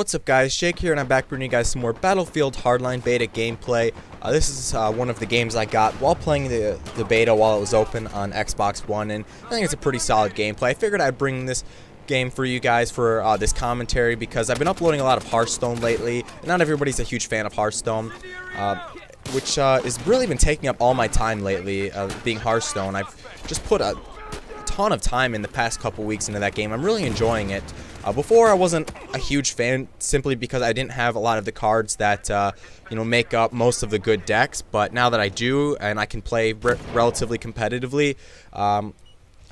What's up guys, Jake here, and I'm back bringing you guys some more Battlefield Hardline beta gameplay. This is one of the games I got while playing the beta while it was open on Xbox One, and I think it's a pretty solid gameplay. I figured I'd bring this game for you guys for this commentary because I've been uploading a lot of Hearthstone lately, and not everybody's a huge fan of Hearthstone, which has really been taking up all my time lately, being Hearthstone. I've just put a ton of time in the past couple weeks into that game. I'm really enjoying it. Before I wasn't a huge fan simply because I didn't have a lot of the cards that make up most of the good decks, but now that I do and I can play relatively competitively, I'm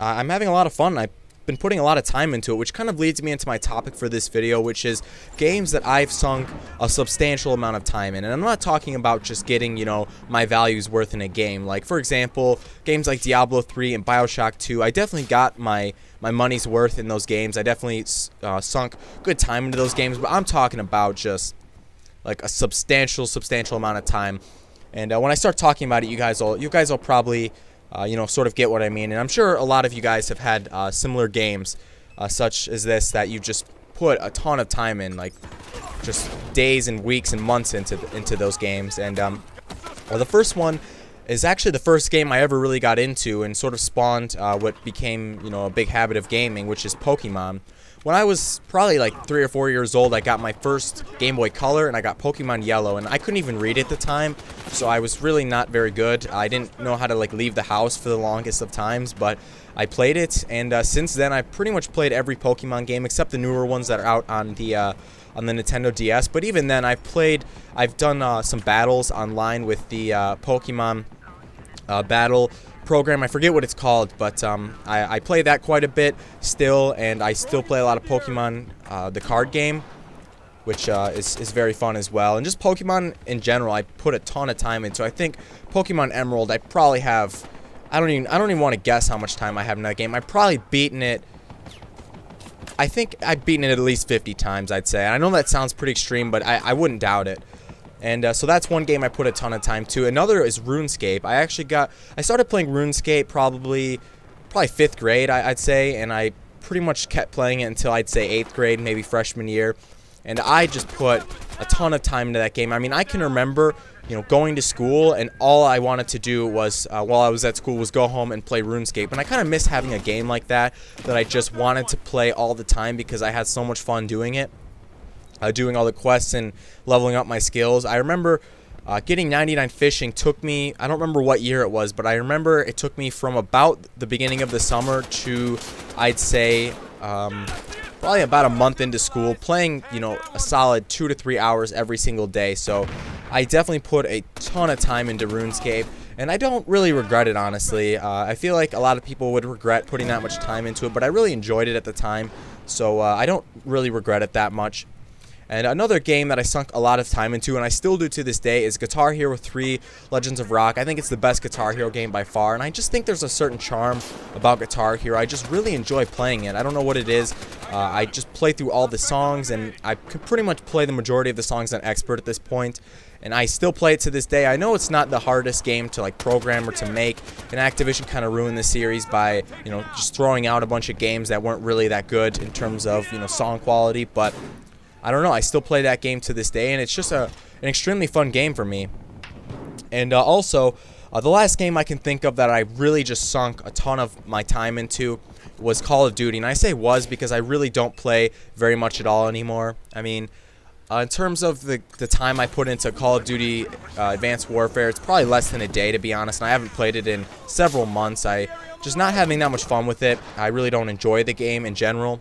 having a lot of fun. I've been putting a lot of time into it, which kind of leads me into my topic for this video, which is games that I've sunk a substantial amount of time in. And I'm not talking about just getting, my values worth in a game. Like, for example, games like Diablo 3 and Bioshock 2, I definitely got my money's worth in those games. I definitely sunk good time into those games, but I'm talking about just like a substantial amount of time. And when I start talking about it, you guys will probably sort of get what I mean. And I'm sure a lot of you guys have had similar games such as this that you just put a ton of time in, like just days and weeks and months into those games. And the first one is actually the first game I ever really got into and sort of spawned what became, a big habit of gaming, which is Pokemon. When I was probably like 3 or 4 years old, I got my first Game Boy Color, and I got Pokemon Yellow, and I couldn't even read it at the time, so I was really not very good. I didn't know how to leave the house for the longest of times, but I played it, and since then I've pretty much played every Pokemon game except the newer ones that are out on the Nintendo DS. But even then, I've done some battles online with the Pokemon battle program. I forget what it's called, but I play that quite a bit still, and I still play a lot of Pokemon, the card game, which is very fun as well. And just Pokemon in general, I put a ton of time into. I think Pokemon Emerald, I probably have, I don't even want to guess how much time I have in that game. I've probably beaten it. I think I've beaten it at least 50 times, I'd say. I know that sounds pretty extreme, but I wouldn't doubt it. And so that's one game I put a ton of time to. Another is RuneScape. I started playing RuneScape probably 5th grade, I'd say, and I pretty much kept playing it until I'd say 8th grade, maybe freshman year. And I just put a ton of time into that game. I mean, I can remember, going to school, and all I wanted to do was, while I was at school, was go home and play RuneScape. And I kind of miss having a game like that I just wanted to play all the time because I had so much fun doing it. Doing all the quests and leveling up my skills. I remember getting 99 fishing took me, I don't remember what year it was, but I remember it took me from about the beginning of the summer to, I'd say, probably about a month into school, playing, a solid 2 to 3 hours every single day. So I definitely put a ton of time into RuneScape, and I don't really regret it, honestly. I feel like a lot of people would regret putting that much time into it, but I really enjoyed it at the time, so I don't really regret it that much. And another game that I sunk a lot of time into, and I still do to this day, is Guitar Hero 3 Legends of Rock. I think it's the best Guitar Hero game by far, and I just think there's a certain charm about Guitar Hero. I just really enjoy playing it. I don't know what it is. I just play through all the songs, and I can pretty much play the majority of the songs on Expert at this point, and I still play it to this day. I know it's not the hardest game to program or to make, and Activision kind of ruined the series by just throwing out a bunch of games that weren't really that good in terms of song quality, but I don't know, I still play that game to this day, and it's just an extremely fun game for me. And also, the last game I can think of that I really just sunk a ton of my time into was Call of Duty. And I say was because I really don't play very much at all anymore. I mean, in terms of the time I put into Call of Duty Advanced Warfare, it's probably less than a day, to be honest, and I haven't played it in several months. I just not having that much fun with it. I really don't enjoy the game in general.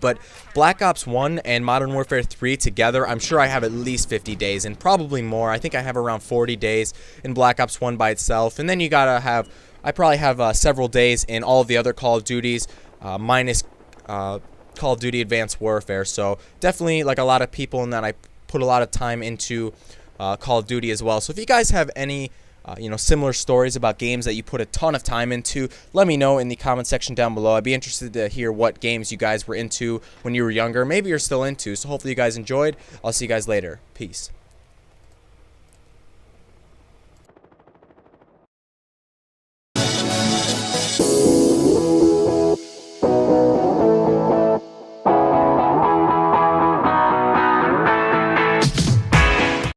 But Black Ops 1 and Modern Warfare 3 together, I'm sure I have at least 50 days, and probably more. I think I have around 40 days in Black Ops 1 by itself, and then you gotta have, I probably have several days in all of the other Call of Duties, minus Call of Duty Advanced Warfare. So definitely, like a lot of people in that, I put a lot of time into Call of Duty as well. So if you guys have any similar stories about games that you put a ton of time into, let me know in the comment section down below. I'd be interested to hear what games you guys were into when you were younger, maybe you're still into. So hopefully you guys enjoyed. I'll see you guys later. Peace.